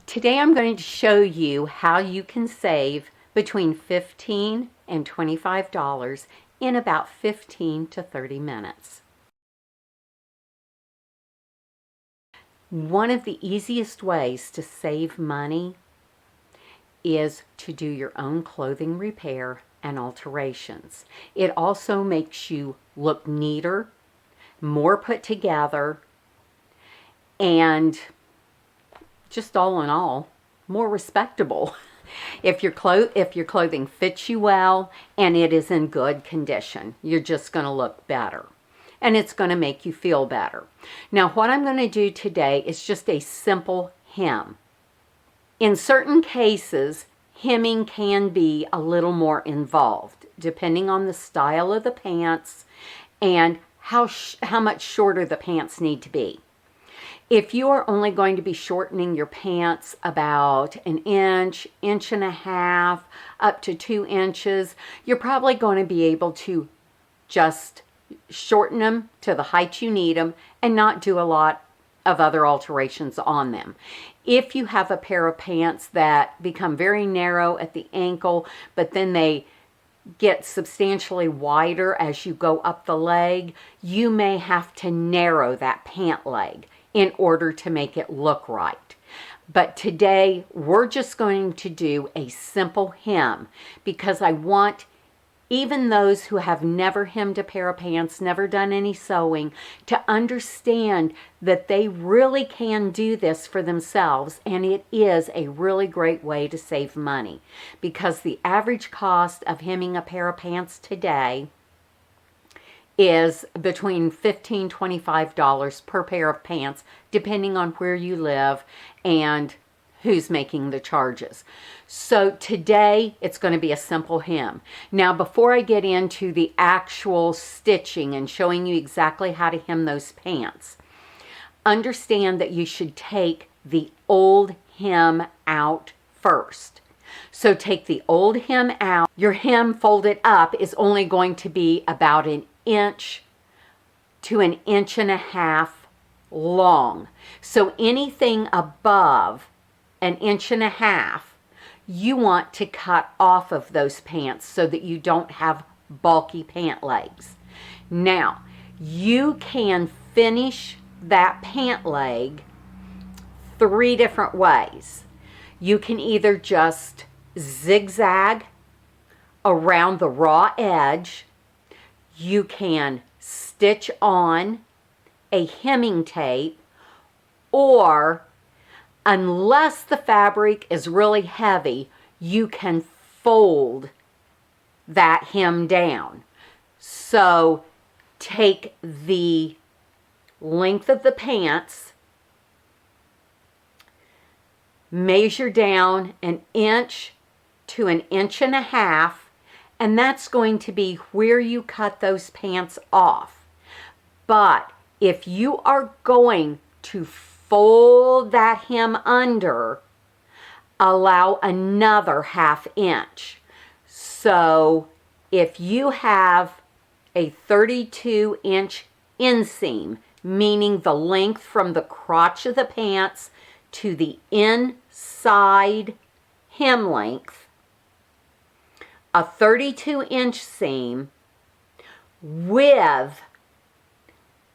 Today I'm going to show you how you can save between $15 and $25 in about 15 to 30 minutes. One of the easiest ways to save money is to do your own clothing repair and alterations. It also makes you look neater, more put together, and just all in all, more respectable. If your clothing fits you well and it is in good condition, you're just going to look better. And it's going to make you feel better. Now, what I'm going to do today is just a simple hem. In certain cases, hemming can be a little more involved, depending on the style of the pants and how much shorter the pants need to be. If you are only going to be shortening your pants about an inch, inch and a half, up to 2 inches, you're probably going to be able to just shorten them to the height you need them and not do a lot of other alterations on them. If you have a pair of pants that become very narrow at the ankle, but then they get substantially wider as you go up the leg, you may have to narrow that pant leg in order to make it look right. But today we're just going to do a simple hem because I want even those who have never hemmed a pair of pants, never done any sewing, to understand that they really can do this for themselves, and it is a really great way to save money because the average cost of hemming a pair of pants today is between $15 and $25 per pair of pants, depending on where you live and who's making the charges. So today it's going to be a simple hem. Now, before I get into the actual stitching and showing you exactly how to hem those pants, understand that you should take the old hem out first. So take the old hem out. Your hem folded up is only going to be about an inch to an inch and a half long. So anything above an inch and a half, you want to cut off of those pants so that you don't have bulky pant legs. Now, you can finish that pant leg 3 different ways. You can either just zigzag around the raw edge. You can stitch on a hemming tape, or unless the fabric is really heavy, you can fold that hem down. So take the length of the pants, measure down an inch to an inch and a half, and that's going to be where you cut those pants off. But if you are going to fold that hem under, allow another ½ inch. So if you have a 32-inch inseam, meaning the length from the crotch of the pants to the inside hem length, a 32-inch seam with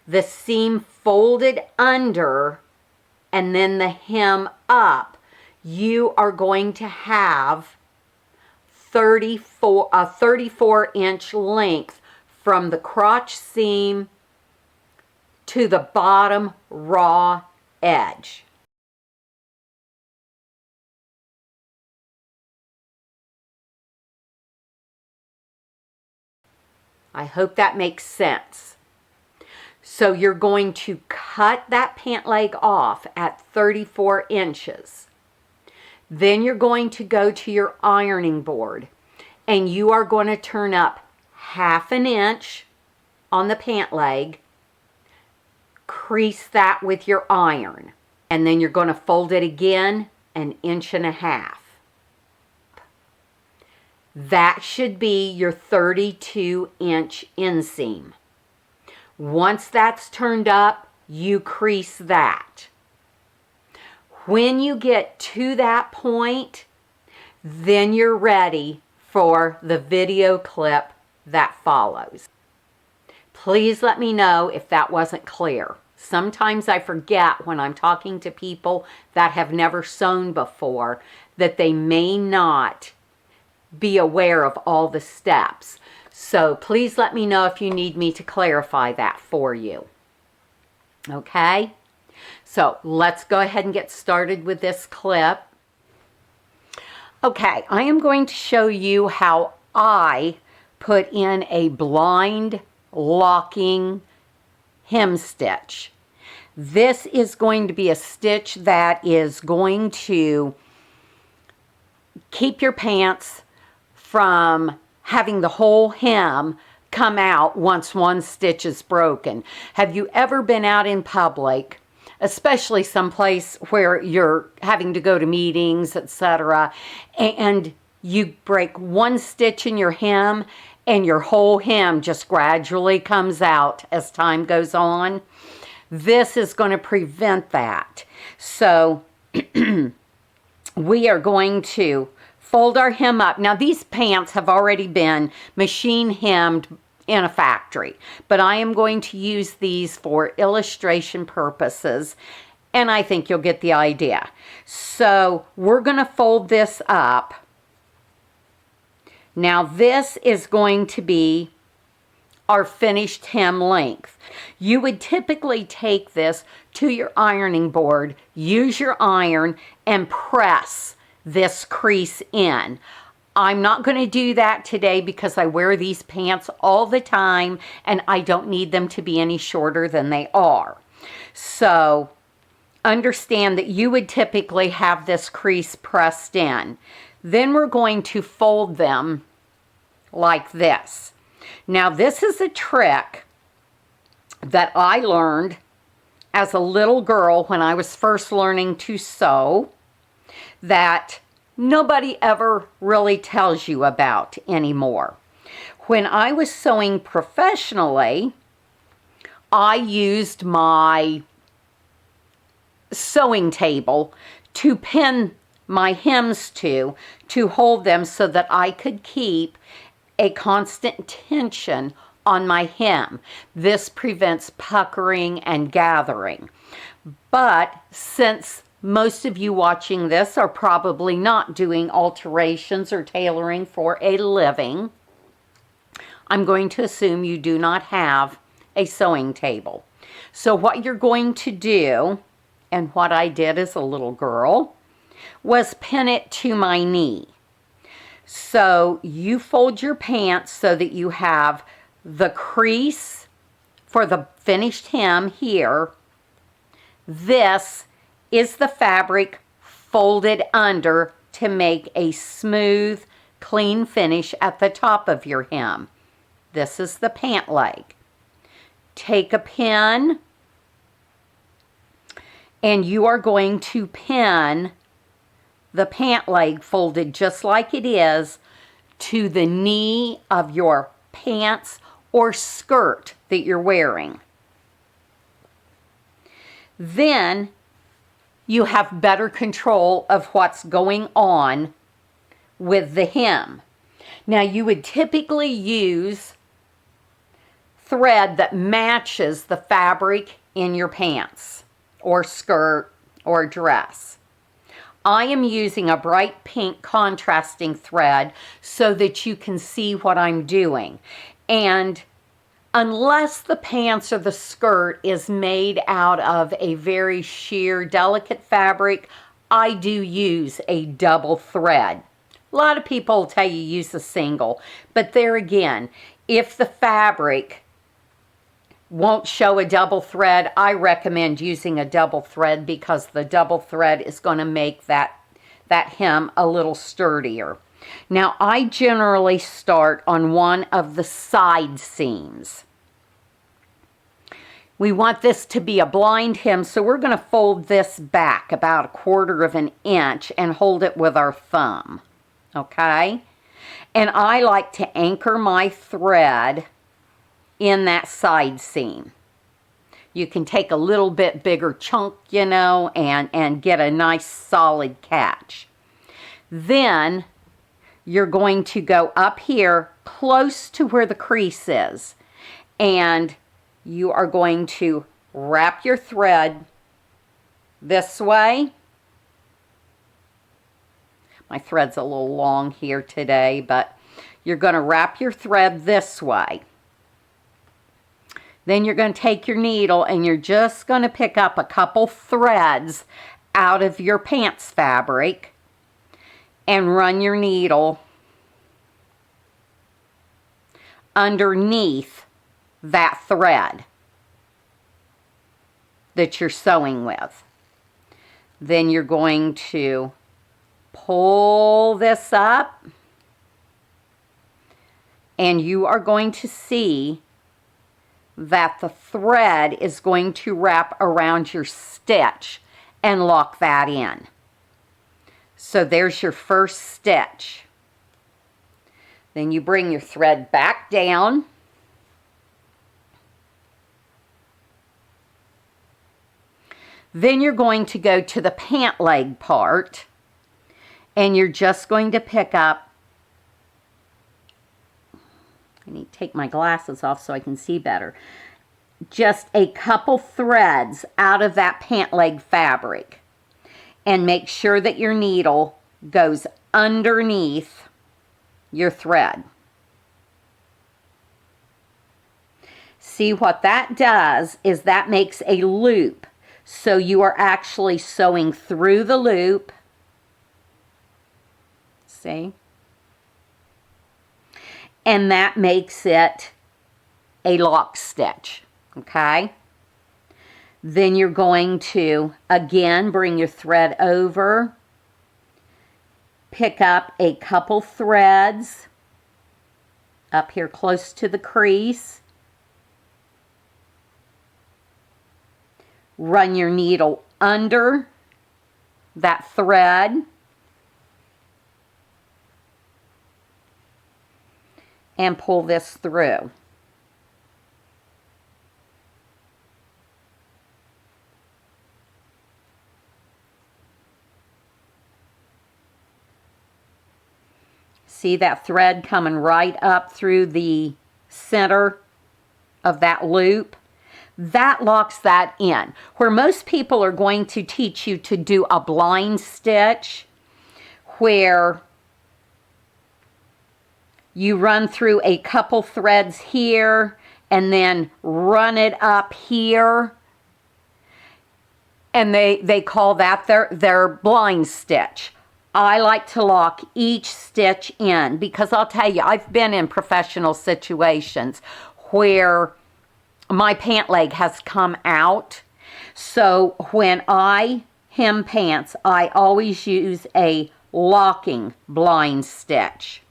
the seam folded under and then the hem up, you are going to have a 34-inch length from the crotch seam to the bottom raw edge. I hope that makes sense. So you're going to cut that pant leg off at 34 inches. Then you're going to go to your ironing board and you are going to turn up ½ inch on the pant leg, crease that with your iron, and then you're going to fold it again an inch and a half. That should be your 32-inch inseam. Once that's turned up, you crease that. When you get to that point, then you're ready for the video clip that follows. Please let me know if that wasn't clear. Sometimes I forget when I'm talking to people that have never sewn before that they may not be aware of all the steps. So please let me know if you need me to clarify that for you. Okay? So let's go ahead and get started with this clip. Okay, I am going to show you how I put in a blind locking hem stitch. This is going to be a stitch that is going to keep your pants from having the whole hem come out once one stitch is broken. Have you ever been out in public, especially someplace where you're having to go to meetings, etc., and you break one stitch in your hem and your whole hem just gradually comes out as time goes on? This is going to prevent that. So we are going to fold our hem up. Now these pants have already been machine hemmed in a factory, but I am going to use these for illustration purposes, and I think you'll get the idea. So we're going to fold this up. Now this is going to be our finished hem length. You would typically take this to your ironing board, use your iron, and press this crease in. I'm not going to do that today because I wear these pants all the time and I don't need them to be any shorter than they are. So understand that you would typically have this crease pressed in. Then we're going to fold them like this. Now this is a trick that I learned as a little girl when I was first learning to sew that nobody ever really tells you about anymore. When I was sewing professionally, I used my sewing table to pin my hems to hold them so that I could keep a constant tension on my hem. This prevents puckering and gathering. But since most of you watching this are probably not doing alterations or tailoring for a living, I'm going to assume you do not have a sewing table. So what you're going to do, and what I did as a little girl, was pin it to my knee. So you fold your pants so that you have the crease for the finished hem here. This is the fabric folded under to make a smooth, clean finish at the top of your hem. This is the pant leg. Take a pin and you are going to pin the pant leg folded just like it is to the knee of your pants or skirt that you're wearing. Then you have better control of what's going on with the hem. Now you would typically use thread that matches the fabric in your pants or skirt or dress. I am using a bright pink contrasting thread so that you can see what I'm doing. And unless the pants or the skirt is made out of a very sheer, delicate fabric, I do use a double thread. A lot of people will tell you use a single, but there again, if the fabric won't show a double thread, I recommend using a double thread because the double thread is going to make that hem a little sturdier. Now, I generally start on one of the side seams. We want this to be a blind hem, so we're going to fold this back about 1/4 of an inch and hold it with our thumb. Okay? And I like to anchor my thread in that side seam. You can take a little bit bigger chunk, you know, and get a nice solid catch. Then you're going to go up here close to where the crease is, and you are going to wrap your thread this way. My thread's a little long here today, but you're going to wrap your thread this way. Then you're going to take your needle and you're just going to pick up a couple threads out of your pants fabric and run your needle underneath that thread that you're sewing with. Then you're going to pull this up, and you are going to see that the thread is going to wrap around your stitch and lock that in. So there's your first stitch. Then you bring your thread back down. Then you're going to go to the pant leg part, and you're just going to pick up, I need to take my glasses off so I can see better, just a couple threads out of that pant leg fabric, and make sure that your needle goes underneath your thread. See, what that does is that makes a loop, so you are actually sewing through the loop. See? And that makes it a lock stitch, okay? Then you're going to, again, bring your thread over, pick up a couple threads up here close to the crease, run your needle under that thread, and pull this through. See that thread coming right up through the center of that loop? That locks that in. Where most people are going to teach you to do a blind stitch, where you run through a couple threads here and then run it up here, and they call that their blind stitch. I like to lock each stitch in, because I'll tell you, I've been in professional situations where my pant leg has come out. So when I hem pants, I always use a locking blind stitch.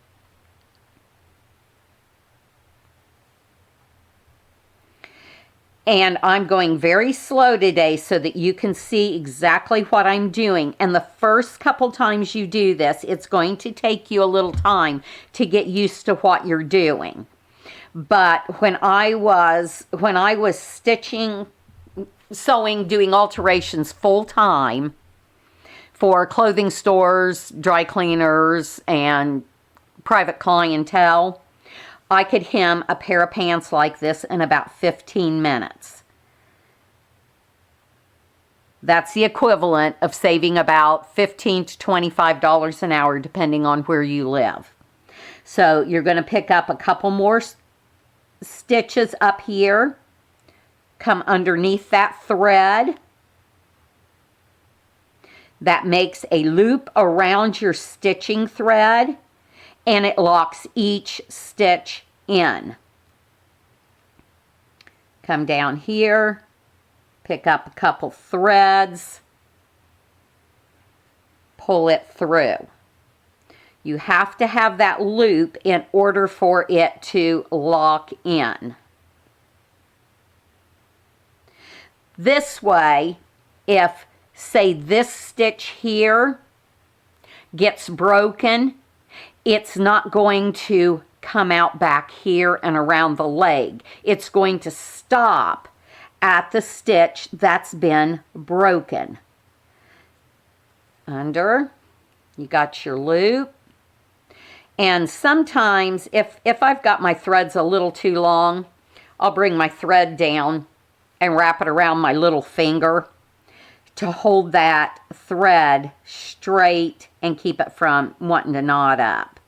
And I'm going very slow today so that you can see exactly what I'm doing. And the first couple times you do this, it's going to take you a little time to get used to what you're doing. But when I was stitching, sewing, doing alterations full time for clothing stores, dry cleaners, and private clientele, I could hem a pair of pants like this in about 15 minutes. That's the equivalent of saving about $15 to $25 an hour, depending on where you live. So you're going to pick up a couple more stitches up here, come underneath that thread. That makes a loop around your stitching thread, and it locks each stitch in. Come down here, pick up a couple threads, pull it through. You have to have that loop in order for it to lock in. This way, if, say, this stitch here gets broken, it's not going to come out back here and around the leg. It's going to stop at the stitch that's been broken. Under, you got your loop. And sometimes if I've got my threads a little too long, I'll bring my thread down and wrap it around my little finger to hold that thread straight and keep it from wanting to knot up.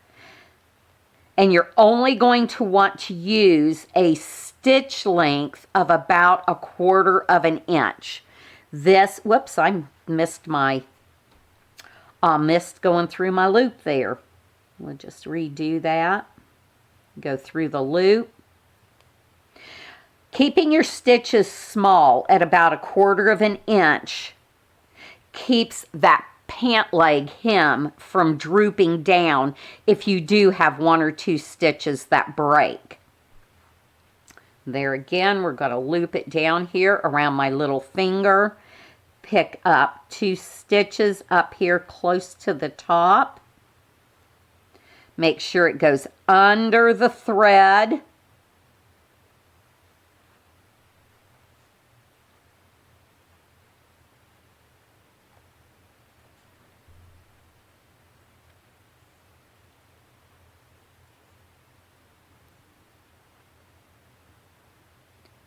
And you're only going to want to use a stitch length of about 1/4 inch. This, whoops, I missed going through my loop there. We'll just redo that. Go through the loop. Keeping your stitches small at about 1/4 inch keeps that pant leg hem from drooping down if you do have 1 or 2 stitches that break. There again, we're going to loop it down here around my little finger. Pick up 2 stitches up here close to the top. Make sure it goes under the thread.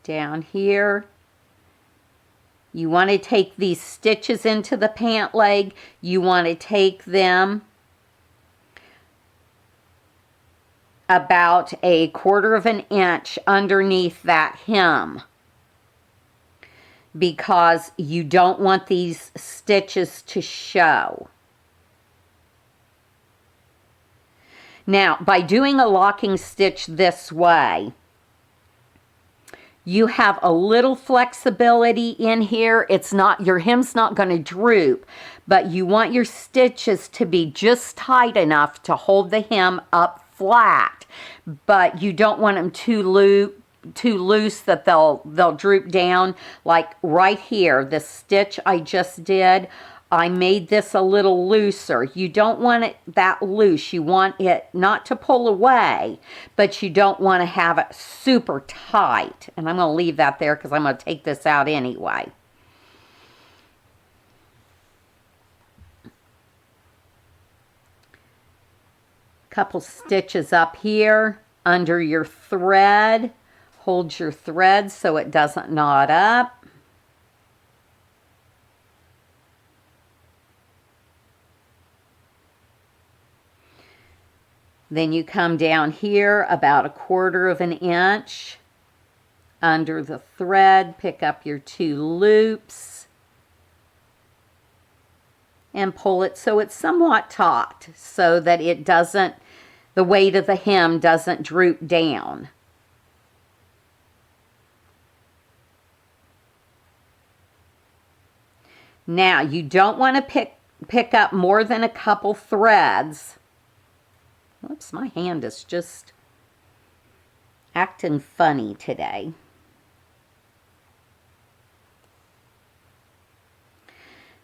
Down here, you want to take these stitches into the pant leg. You want to take them about 1/4 inch underneath that hem, because you don't want these stitches to show. Now, by doing a locking stitch this way, you have a little flexibility in here. It's not, your hem's not going to droop, but you want your stitches to be just tight enough to hold the hem up flat, but you don't want them too loose that they'll droop down. Like right here, the stitch I just did, I made this a little looser. You don't want it that loose. You want it not to pull away, but you don't want to have it super tight. And I'm going to leave that there because I'm going to take this out anyway. Couple stitches up here under your thread. Hold your thread so it doesn't knot up. Then you come down here about 1/4 inch under the thread, pick up your 2 loops and pull it so it's somewhat taut so that it doesn't, the weight of the hem doesn't droop down. Now, you don't want to pick up more than a couple threads. Whoops, my hand is just acting funny today.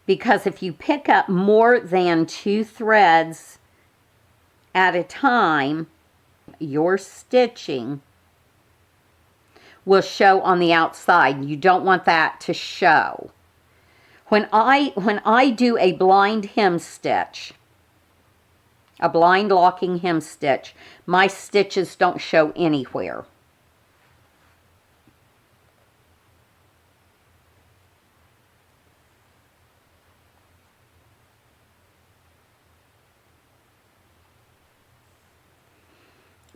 Because if you pick up more than 2 threads at a time, your stitching will show on the outside. You don't want that to show. When I do a blind hem stitch, a blind locking hem stitch, my stitches don't show anywhere.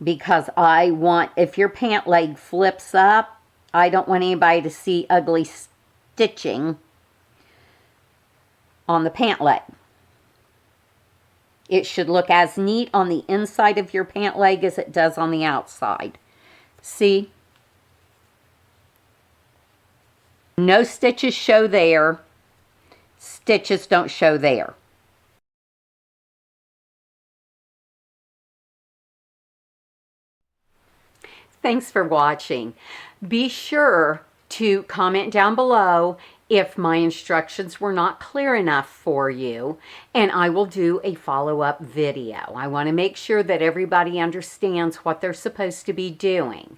Because I want, if your pant leg flips up, I don't want anybody to see ugly stitching on the pant leg. It should look as neat on the inside of your pant leg as it does on the outside. See? No stitches show there. Stitches don't show there. Thanks for watching. Be sure to comment down below if my instructions were not clear enough for you, and I will do a follow-up video. I want to make sure that everybody understands what they're supposed to be doing.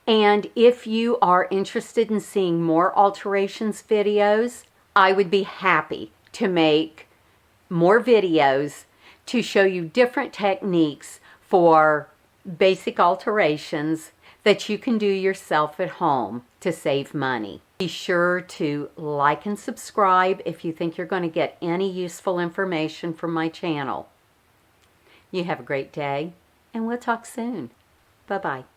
And if you are interested in seeing more alterations videos, I would be happy to make more videos to show you different techniques for basic alterations that you can do yourself at home to save money. Be sure to like and subscribe if you think you're going to get any useful information from my channel. You have a great day, and we'll talk soon. Bye-bye.